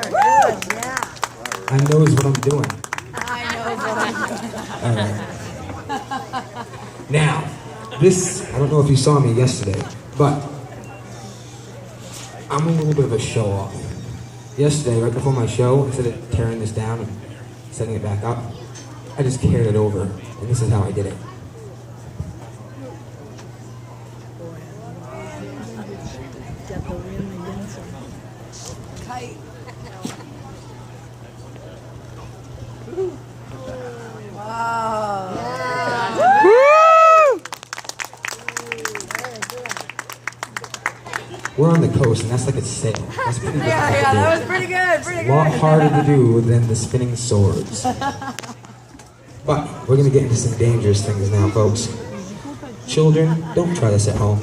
I knows what I'm doing. All right. Now, this, I don't know if you saw me yesterday, but I'm a little bit of a show-off. Yesterday, right before my show, instead of tearing this down and setting it back up, I just carried it over, and this is how I did it. We're on the coast, and that's like a sail. That's pretty good. Yeah, that was pretty good, pretty good. A lot harder to do than the spinning swords. But we're gonna get into some dangerous things now, folks. Children, don't try this at home.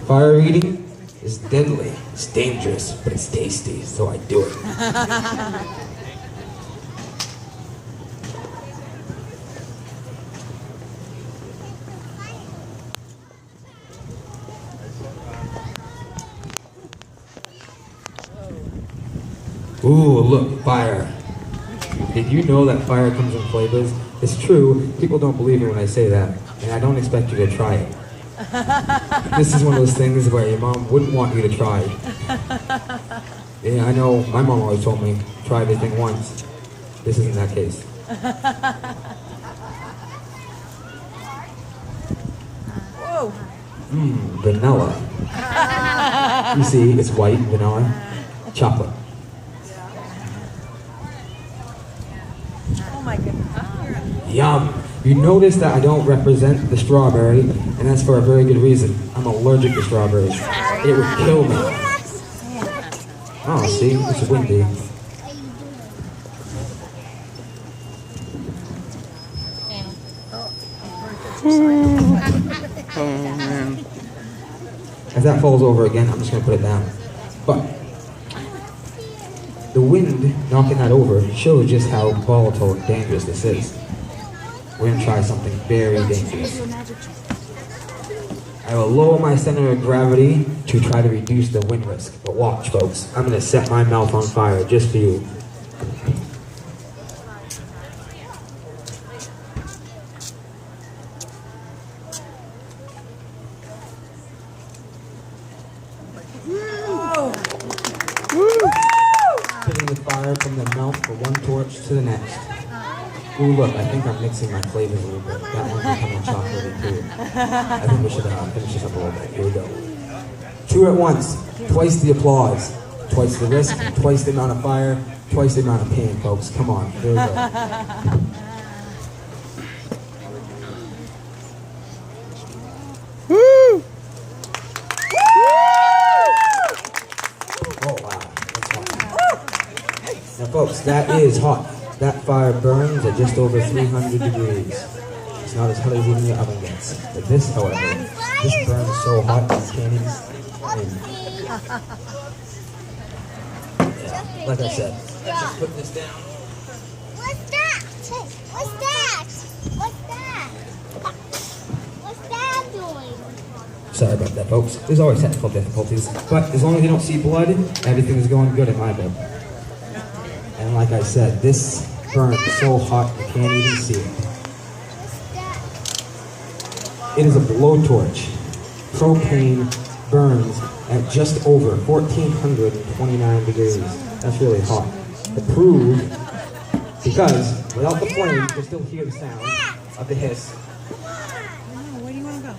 Fire eating is deadly, it's dangerous, but it's tasty, so I do it. Ooh, look, fire. Did you know that fire comes in flavors? It's true, people don't believe me when I say that, and I don't expect you to try it. This is one of those things where your mom wouldn't want you to try. Yeah, I know, my mom always told me, try everything once. This isn't that case. Whoa. Vanilla. You see, it's white, vanilla, chocolate. Oh my goodness. Yum! You notice that I don't represent the strawberry, and that's for a very good reason. I'm allergic to strawberries. It would kill me. Oh, see? It's windy. If that falls over again, I'm just going to put it down. But the wind knocking that over shows just how volatile and dangerous this is. We're going to try something very dangerous. I will lower my center of gravity to try to reduce the wind risk. But watch, folks. I'm going to set my mouth on fire just for you. Putting the fire from the mouth for one torch to the next. Ooh, look, I think I'm mixing my flavors a little bit. That one's becoming chocolatey too. I think we should finish this up a little bit. Here we go. Two at once. Twice the applause. Twice the risk. Twice the amount of fire. Twice the amount of pain, folks. Come on. Here we go. Woo! Oh, wow. That's hot. Now, folks, that is hot. That fire burns at just over 300 degrees. It's not as hot as even the oven gets. But this, however, this burns so hot you can't even. Yeah, like I said, let's just put this down. What's that? What's that? What's that? What's that doing? Sorry about that, folks. There's always technical difficulties. But as long as you don't see blood, everything is going good in my book. And like I said, this burns so hot you can't even see it. It is a blowtorch. Propane burns at just over 1,429 degrees. That's really hot. To prove, because without the flame, you still hear the sound of the hiss. Where do you want to go?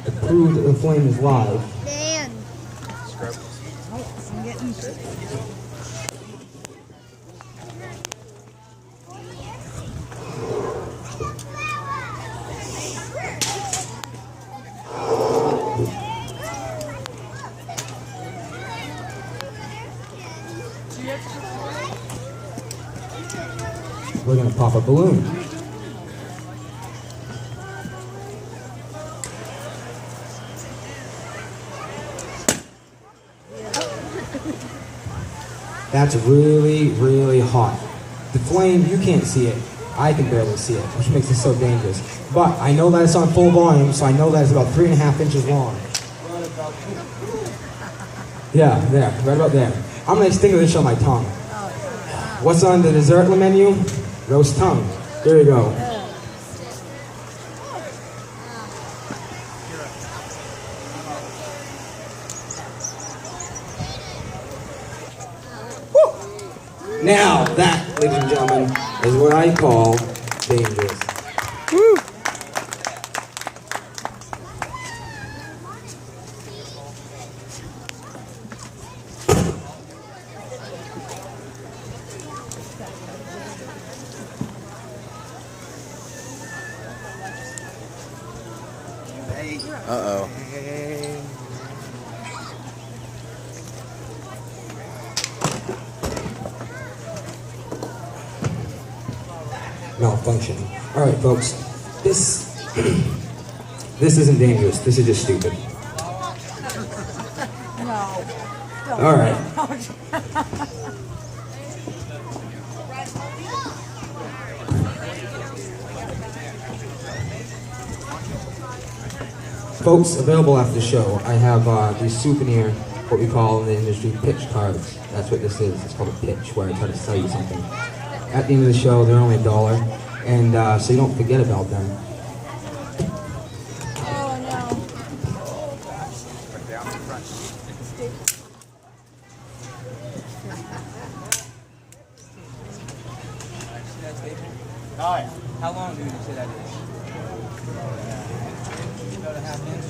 To prove that the flame is live. Dan. Oh, I'm getting... We're going to pop a balloon. That's really, really hot. The flame, you can't see it, I can barely see it, which makes it so dangerous. But I know that it's on full volume, so I know that it's about 3.5 inches long. Yeah, there, right about there. I'm gonna extinguish on my tongue. What's on the dessert menu? Roast tongue. There you go. Now that, ladies and gentlemen, is what I call dangerous. Woo! Uh-oh. Malfunction. All right, folks. This isn't dangerous. This is just stupid. No. Don't. All right. Folks, available after the show, I have these souvenir, what we call in the industry, pitch cards. That's what this is. It's called a pitch, where I try to sell you something. At the end of the show, they're only $1, and so you don't forget about them. Oh no. Hi. How long do you say that is? About a half inch.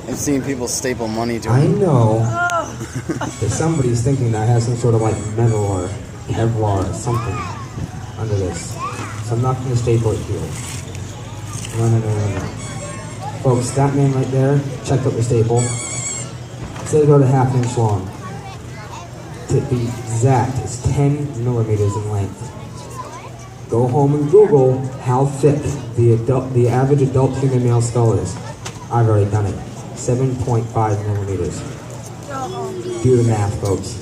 I've seen people staple money to I it. know that somebody's thinking that I have some sort of like metal or Kevlar or something under this. So I'm not going to staple it here. No. Folks, that man right there, check out the staple. It says about a half inch long. To be exact, it's 10 millimeters in length. Go home and Google how thick the average adult human male skull is. I've already done it. 7.5 millimeters. Do the math, folks.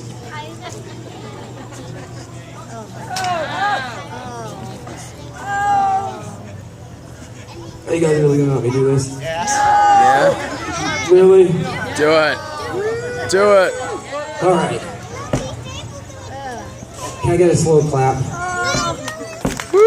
Are you guys really gonna let me do this? Yeah? Really? Do it. Do it. All right. Can I get a slow clap? Woo!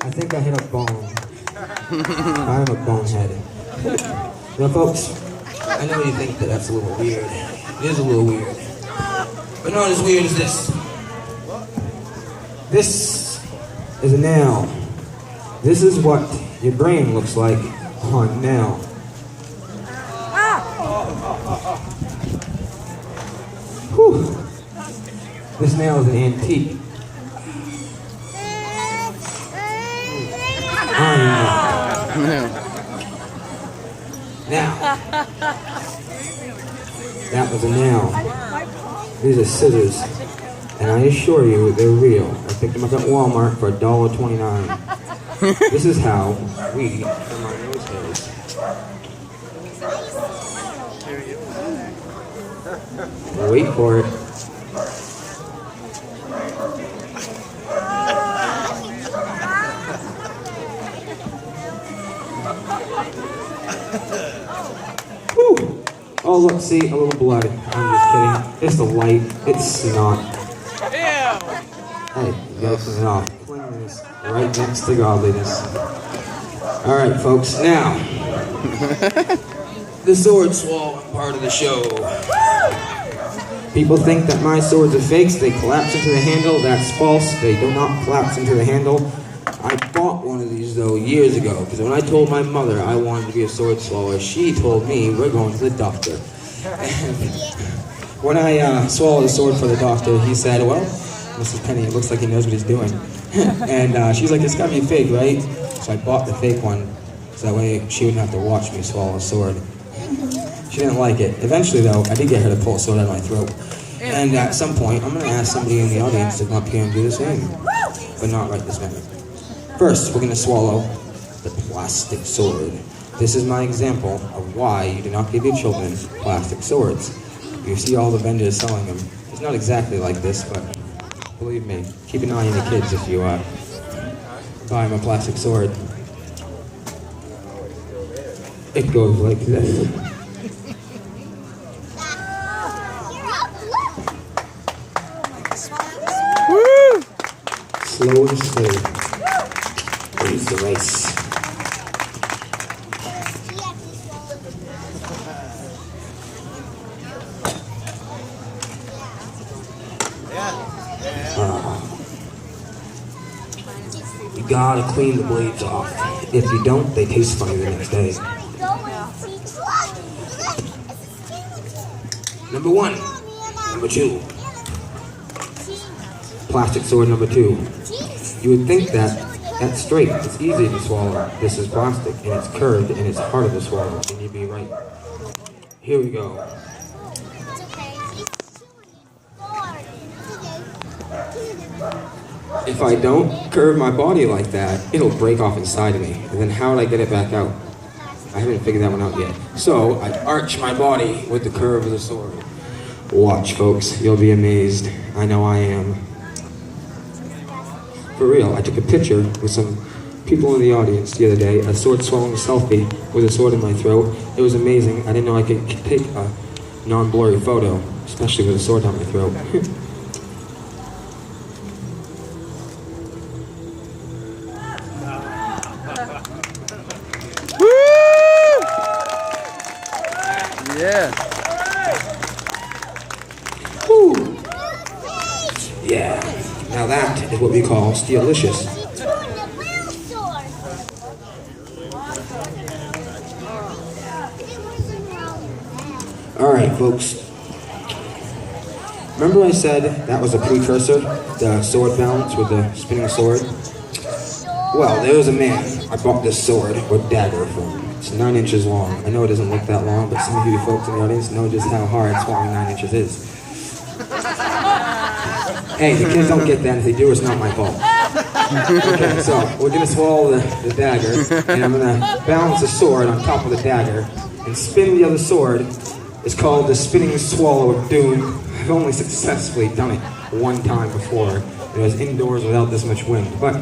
I think I hit a bone. I'm a bonehead. Now, folks, I know you think that that's a little weird. It is a little weird. But not as weird as this. This is a nail. This is what your brain looks like on nail. Whew. This nail is an antique. Now, that was a nail. These are scissors, and I assure you they're real. I picked them up at Walmart for $1.29. This is how we trim our nose hairs. Wait for it. Whew. Oh, look, see, a little blood. I'm just kidding. It's the light. It's not. Hey, you gotta clean it off. Cleanliness right next to godliness. All right, folks. Now, the sword swallow part of the show. People think that my swords are fakes. They collapse into the handle. That's false. They do not collapse into the handle. I bought one of these, though, years ago, because when I told my mother I wanted to be a sword swallower, she told me, we're going to the doctor. And when I swallowed a sword for the doctor, he said, well, Mrs. Penney, it looks like he knows what he's doing. And she's like, it's got to be fake, right? So I bought the fake one, so that way she wouldn't have to watch me swallow a sword. She didn't like it. Eventually, though, I did get her to pull a sword out of my throat. And at some point, I'm going to ask somebody in the audience to come up here and do the same. But not right this minute. First, we're going to swallow the plastic sword. This is my example of why you do not give your children plastic swords. You see all the vendors selling them. It's not exactly like this, but believe me, keep an eye on the kids if you buy them a plastic sword. It goes like this. Woo! Slow and steady. Wins the race. You gotta clean the blades off. If you don't, they taste funny the next day. Number 1. Number 2. Plastic sword number 2. You would think that's straight. It's easy to swallow. This is plastic, and it's curved, and it's harder to swallow. And you'd be right. Here we go. If I don't curve my body like that, it'll break off inside of me. And then how would I get it back out? I haven't figured that one out yet. So I arch my body with the curve of the sword. Watch, folks. You'll be amazed. I know I am. For real, I took a picture with some people in the audience the other day, a sword swallowing selfie with a sword in my throat. It was amazing. I didn't know I could take a non-blurry photo, especially with a sword down my throat. Yeah. Woo. Yeah. Now that is what we call steelicious. Alright, folks. Remember I said that was a precursor, the sword balance with the spinning sword? Well, there was a man I bought this sword or dagger from. It's 9 inches long. I know it doesn't look that long, but some of you folks in the audience know just how hard swallowing 9 inches is. Hey, the kids don't get that. If they do, it's not my fault. Okay, so we're going to swallow the dagger, and I'm going to balance the sword on top of the dagger and spin the other sword. It's called the spinning swallow of doom. I've only successfully done it one time before. It was indoors without this much wind, but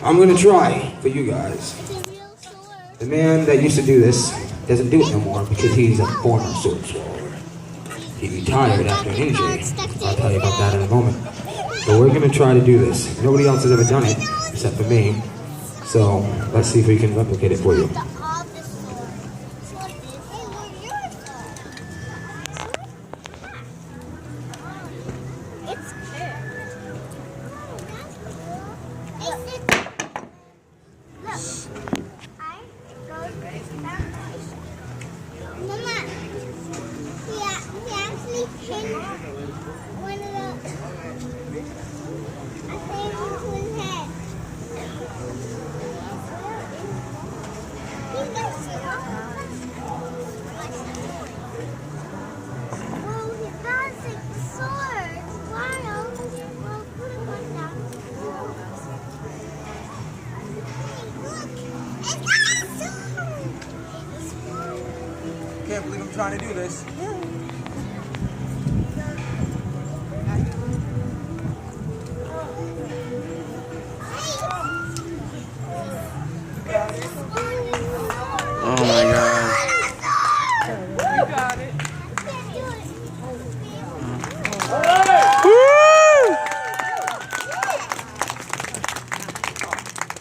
I'm going to try for you guys. The man that used to do this doesn't do it no more because he's a former sword swallower. He retired after an injury. I'll tell you about that in a moment. But we're going to try to do this. Nobody else has ever done it except for me. So let's see if we can replicate it for you. Can't believe I'm trying to do this. Oh my god. You got it. Woo!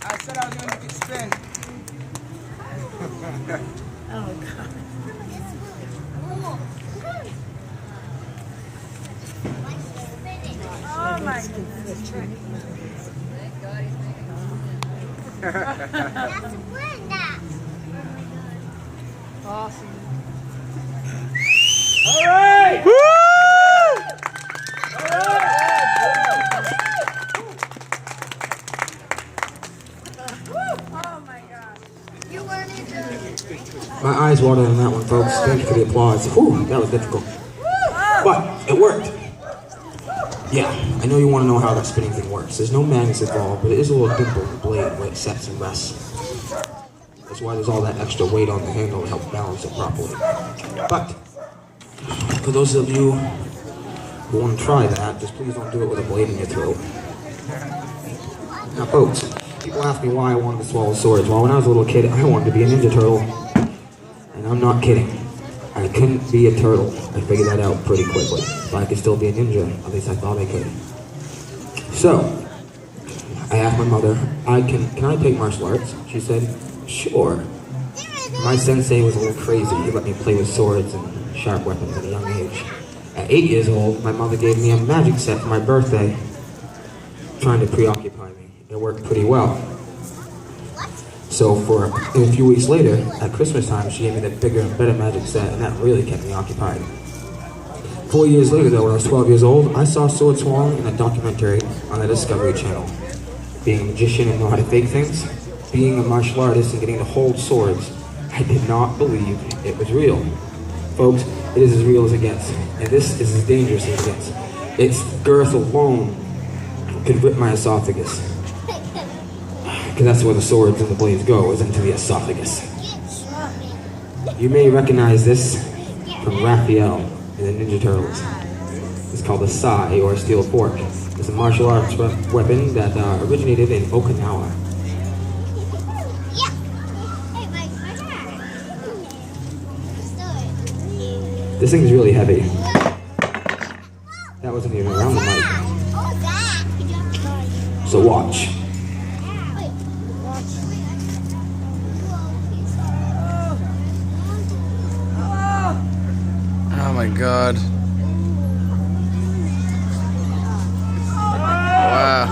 I said I was going to make it spin. Oh, God. Oh, my goodness. Awesome. All right! Woo! All right! My eyes watered on that one, folks. Thank you for the applause. Whew, that was difficult. But it worked. Yeah, I know you want to know how that spinning thing works. There's no magnets involved, but it is a little dimple in the blade where it sets and rests. That's why there's all that extra weight on the handle to help balance it properly. But for those of you who want to try that, just please don't do it with a blade in your throat. Now, folks, people ask me why I wanted to swallow swords. Well, when I was a little kid, I wanted to be a Ninja Turtle. And I'm not kidding. I couldn't be a turtle. I figured that out pretty quickly. But I could still be a ninja. At least I thought I could. So, I asked my mother, can I take martial arts? She said, sure. My sensei was a little crazy. He let me play with swords and sharp weapons at a young age. At 8 years old, my mother gave me a magic set for my birthday, trying to preoccupy me. It worked pretty well. So a few weeks later, at Christmas time, she gave me the bigger and better magic set, and that really kept me occupied. 4 years later, though, when I was 12 years old, I saw sword swallowing in a documentary on the Discovery Channel. Being a magician and know how to fake things, being a martial artist and getting to hold swords, I did not believe it was real. Folks, it is as real as it gets, and this is as dangerous as it gets. Its girth alone could rip my esophagus. Because that's where the swords and the blades go, is into the esophagus. You may recognize this from Raphael in the Ninja Turtles. It's called a sai, or a steel fork. It's a martial arts weapon that originated in Okinawa. This thing is really heavy. That wasn't even around the mic. So watch. Oh my god. Wow.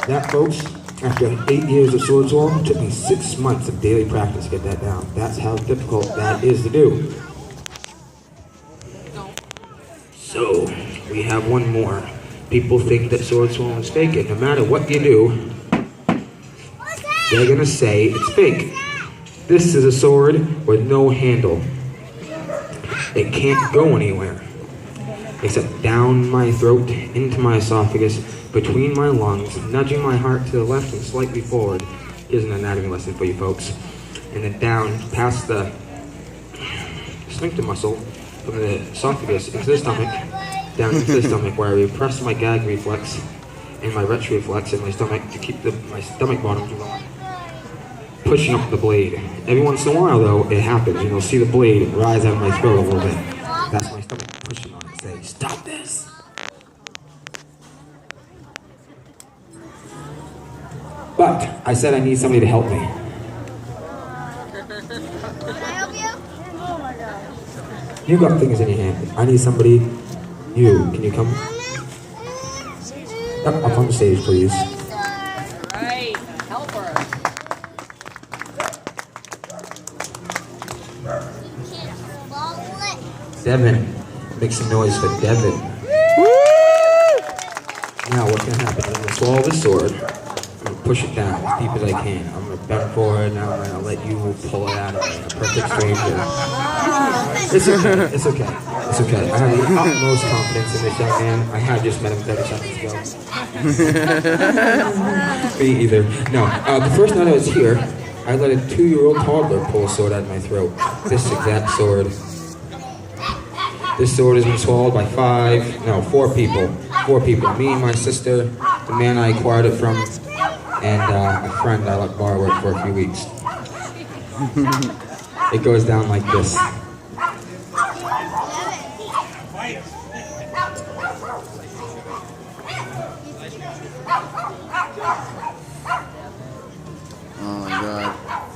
That, folks, after 8 years of sword swallowing, took me 6 months of daily practice to get that down. That's how difficult that is to do. So, we have one more. People think that sword swallowing is fake, and no matter what you do, they're gonna say it's fake. This is a sword with no handle. It can't go anywhere, except down my throat, into my esophagus, between my lungs, nudging my heart to the left and slightly forward. Here's an anatomy lesson for you folks. And then down past the sphincter muscle from the esophagus into the stomach, down into the stomach where I repress my gag reflex and my retch reflex in my stomach to keep my stomach bottom from pushing up the blade. Every once in a while, though, it happens, and you'll see the blade rise out of my throat a little bit. That's my stomach pushing on it, saying, "Stop this!" But I said I need somebody to help me. Can I help you? Oh my god. You got things in your hand. I need somebody. Can you come up on the stage, please? Right. Help her. Devin. Make some noise for Devin. Now what's going to happen? I'm going to swallow the sword. I'm going to push it down as deep as I can. I'm going to bend forward. Now I'm going to let you pull it out of me. A perfect stranger. It's okay. It's okay. It's okay. I have the utmost confidence in this young man. I had just met him 30 seconds ago. Me either. No. The first night I was here, I let a 2-year-old toddler pull a sword out of my throat. This exact sword. This sword has been swallowed by 4 people. 4 people. Me, my sister, the man I acquired it from, and a friend I let borrow it for a few weeks. It goes down like this. Oh my god.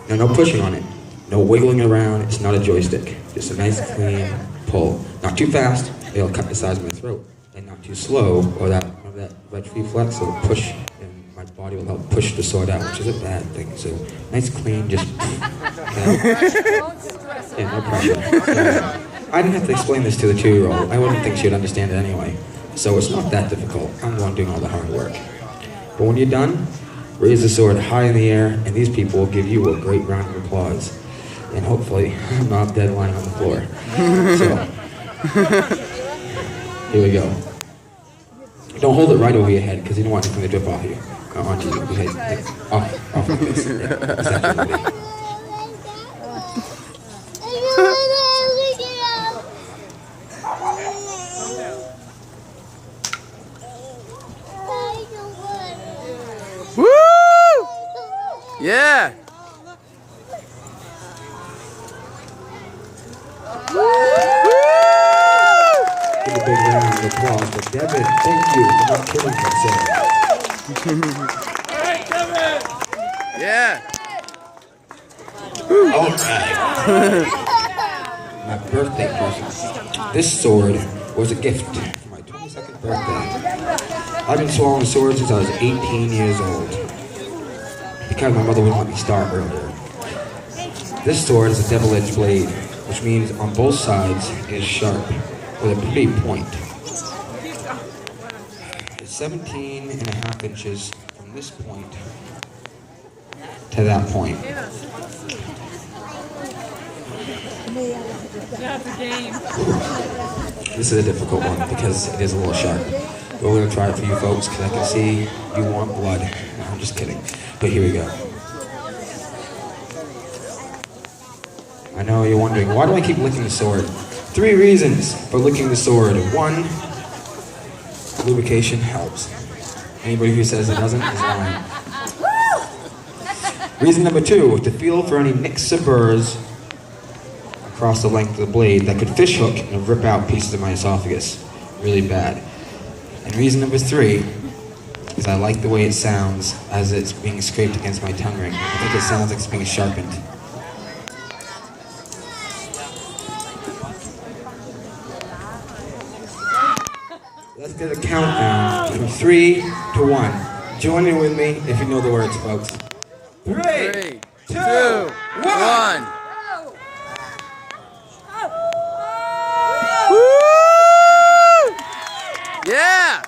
Now, no pushing on it. No wiggling around. It's not a joystick. Just a nice, clean pull. Not too fast. It'll cut the size of my throat. And not too slow, or that red reflex will push, and my body will help push the sword out, which is a bad thing. So, nice, clean, just... yeah, no pressure. So, I didn't have to explain this to the 2-year-old. I wouldn't think she would understand it anyway. So it's not that difficult. I'm the one doing all the hard work. But when you're done, raise the sword high in the air, and these people will give you a great round of applause. And hopefully, I'm not dead lying on the floor. So, here we go. Don't hold it right over your head, because you don't want anything to drip off you. Onto you. Off like this. Yeah, exactly. Woo! Yeah! Give a big round of applause for Devin. Thank you for not killing yourself. Yeah! Alright. My birthday present. This sword was a gift for my 22nd birthday. I've been swallowing swords since I was 18 years old, because my mother wouldn't let me start earlier. This sword is a double-edged blade, which means on both sides it is sharp, with a pretty point. It's 17.5 inches from this point to that point. This is a difficult one because it is a little sharp. But we're going to try it for you folks because I can see you want blood. No, I'm just kidding. But here we go. I know you're wondering, why do I keep licking the sword? 3 reasons for licking the sword. 1, lubrication helps. Anybody who says it doesn't is lying. Reason number 2, to feel for any nicks or burrs across the length of the blade that could fishhook and rip out pieces of my esophagus. Really bad. And reason number 3 is I like the way it sounds as it's being scraped against my tongue ring. I think it sounds like it's being sharpened. Let's get a countdown from 3 to 1. Join in with me if you know the words, folks. 3, 2, 1. Yeah!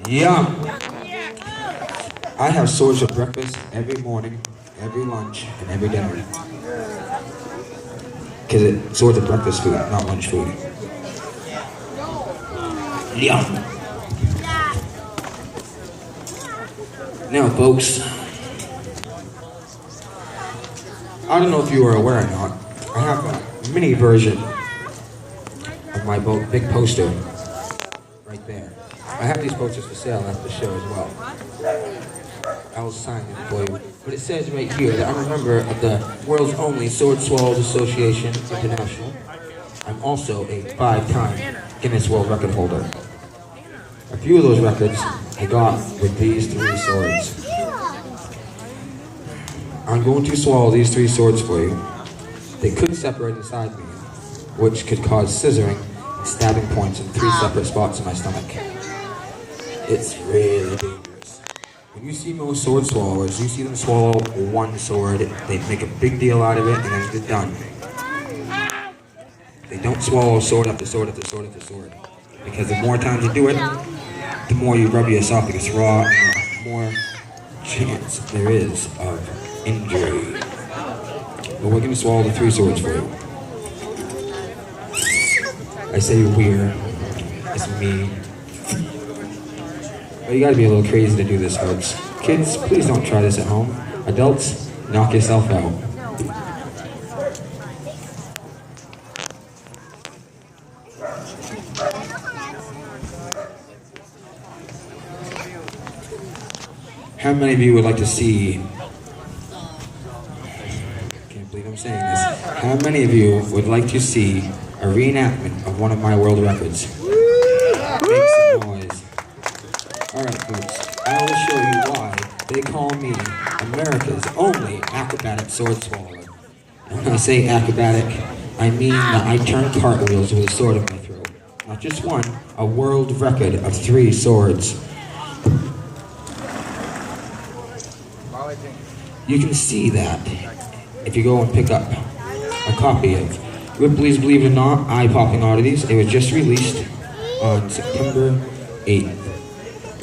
Yum! I have swords for breakfast every morning, every lunch, and every dinner. Because swords are breakfast food, not lunch food. Yum! Now, folks, I don't know if you are aware or not, I have a mini version of my big poster right there. I have these posters for sale at the show as well. I will sign it for you. But it says right here that I'm a member of the world's only Sword Swallows Association International. I'm also a 5-time Guinness World Record holder. A few of those records I got with these 3 swords. I'm going to swallow these 3 swords for you. They could separate inside me, which could cause scissoring and stabbing points in 3 separate spots in my stomach. It's really dangerous. When you see most sword swallowers, you see them swallow 1 sword, they make a big deal out of it, and then they're done. They don't swallow sword after sword after sword after sword. Because the more times you do it, the more you rub your esophagus raw, and the more chance there is of injury. But we're going to swallow the 3 swords for you. I say we're, it's me. But you gotta be a little crazy to do this, folks. Kids, please don't try this at home. Adults, knock yourself out. How many of you would like to see, I can't believe I'm saying this, how many of you would like to see a reenactment of one of my world records? Make some noise. Alright folks, I will show you why they call me America's only acrobatic sword swallower. And when I say acrobatic, I mean that I turn cartwheels with a sword in my throat. Not just 1, a world record of 3 swords. You can see that if you go and pick up a copy of Ripley's Believe It or Not, Eye-Popping Oddities. It was just released on September 8th.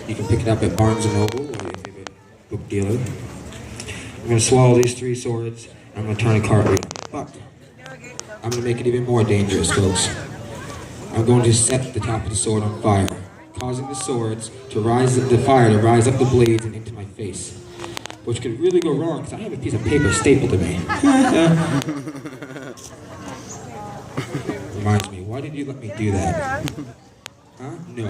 You can pick it up at Barnes & Noble or your favorite book dealer. I'm going to swallow these 3 swords, and I'm going to turn a cartwheel. But I'm going to make it even more dangerous, folks. I'm going to set the top of the sword on fire, causing the swords to rise up the fire, to rise up the blades and into my face. Which could really go wrong, because I have a piece of paper stapled to me. Reminds me, why did you let me do that? Huh? No.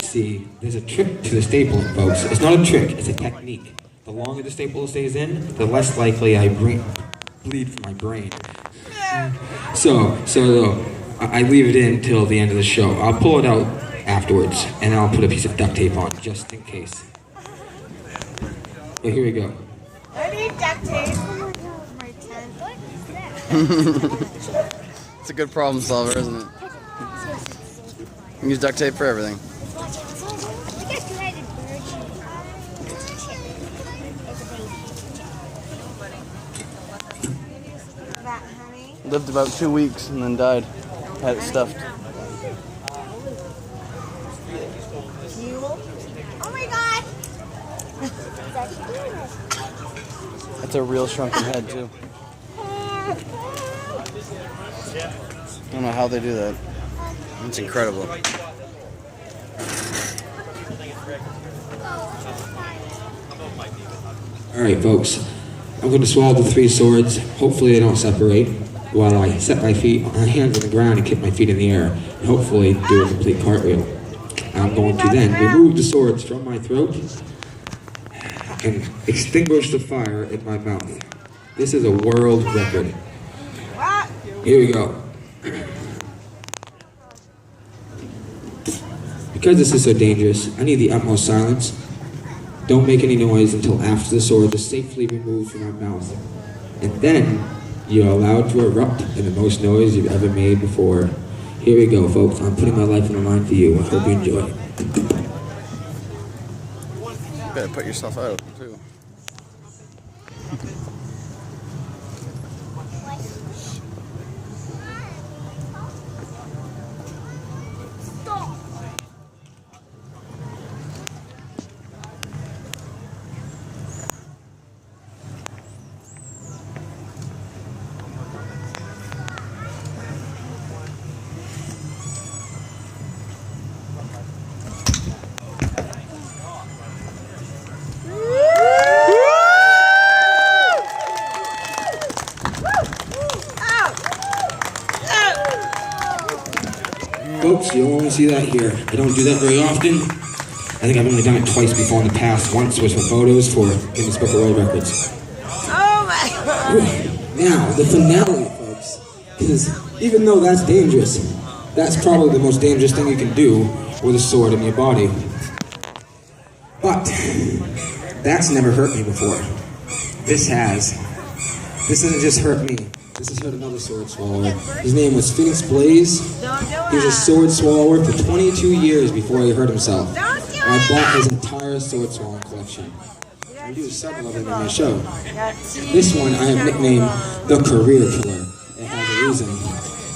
See, there's a trick to the stapling, folks. It's not a trick, it's a technique. The longer the staple stays in, the less likely I bleed from my brain. So I leave it in till the end of the show. I'll pull it out afterwards, and I'll put a piece of duct tape on, just in case. But here we go. I need duct tape. My tent. It's a good problem solver, isn't it? You can use duct tape for everything. Lived about 2 weeks and then died. Had it stuffed. Oh my god! That's a real shrunken head too. I don't know how they do that. It's incredible. Alright, folks. I'm going to swallow the 3 swords. Hopefully they don't separate while I set my hands on the ground and kick my feet in the air. And hopefully do a complete cartwheel. I'm going to then remove the swords from my throat and extinguish the fire in my mouth. This is a world record. Here we go. Because this is so dangerous, I need the utmost silence. Don't make any noise until after the sword is safely removed from my mouth. And then you're allowed to erupt in the most noise you've ever made before. Here we go, folks. I'm putting my life on the line for you. I hope you enjoy. You better put yourself out, too. Folks, you'll only see that here. I don't do that very often. I think I've only done it twice before in the past. Once was for photos for Guinness Book of World Records. Oh my god. Now, the finale, folks. Because even though that's dangerous, that's probably the most dangerous thing you can do with a sword in your body. But that's never hurt me before. This has. This doesn't just hurt me. This has hurt another sword swallower. His name was Phoenix Blaze. He was a sword swallower for 22 years before he hurt himself. And I bought his entire sword swallowing collection. I do several of them in my show. This one I have nicknamed the Career Killer. It has a reason.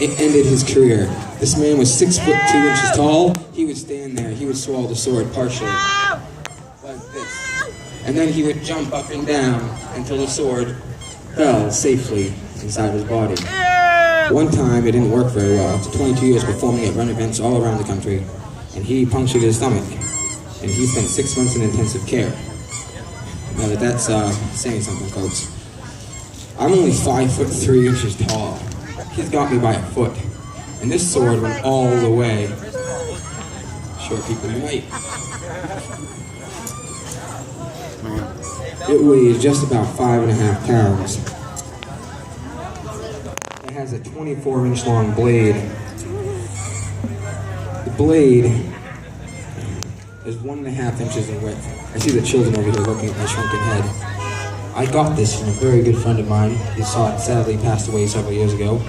It ended his career. This man was 6 foot 2 inches tall. He would stand there. He would swallow the sword partially. Like this. And then he would jump up and down until the sword fell safely inside his body. One time it didn't work very well. After 22 years performing at run events all around the country, and he punctured his stomach, and he spent 6 months in intensive care. Now that's saying something, folks. I'm only 5 foot 3 inches tall. He's got me by a foot, and this sword went all the way. Short people unite. It weighs just about 5.5 pounds. It has a 24-inch long blade. The blade is 1.5 inches in width. I see the children over here looking at my shrunken head. I got this from a very good friend of mine. He saw it, sadly passed away several years ago.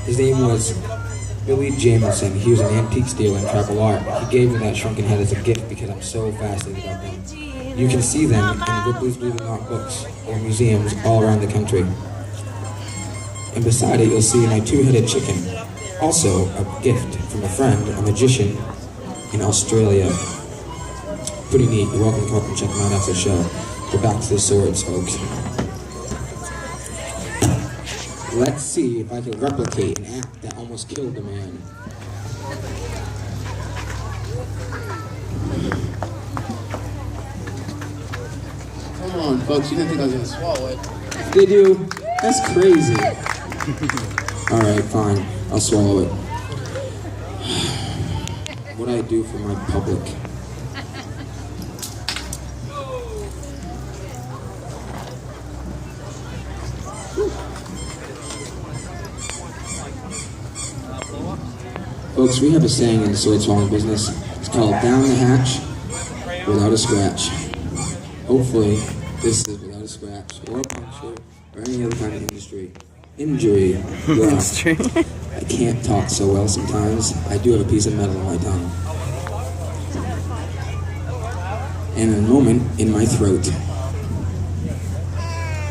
His name was Billy Jamison. He was an antique dealer in tribal art. He gave me that shrunken head as a gift because I'm so fascinated about them. You can see them in Ripley's Believe It or Not books or museums all around the country. and beside it you'll see my two-headed chicken. Also, a gift from a friend, a magician in Australia. Pretty neat. You're welcome to come up and check them out after the show. Go back to the swords, folks. Let's see if I can replicate an act that almost killed a man. Come on, folks. You didn't think I was gonna swallow it. They do. That's crazy. Alright, fine. I'll swallow it. What I do for my public. Folks, we have a saying in the sword swallowing business. It's called down the hatch without a scratch. Hopefully, this is without a scratch or a puncture or any other kind of injury. Yeah. I can't talk so well sometimes. I do have a piece of metal on my tongue. And a moment in my throat.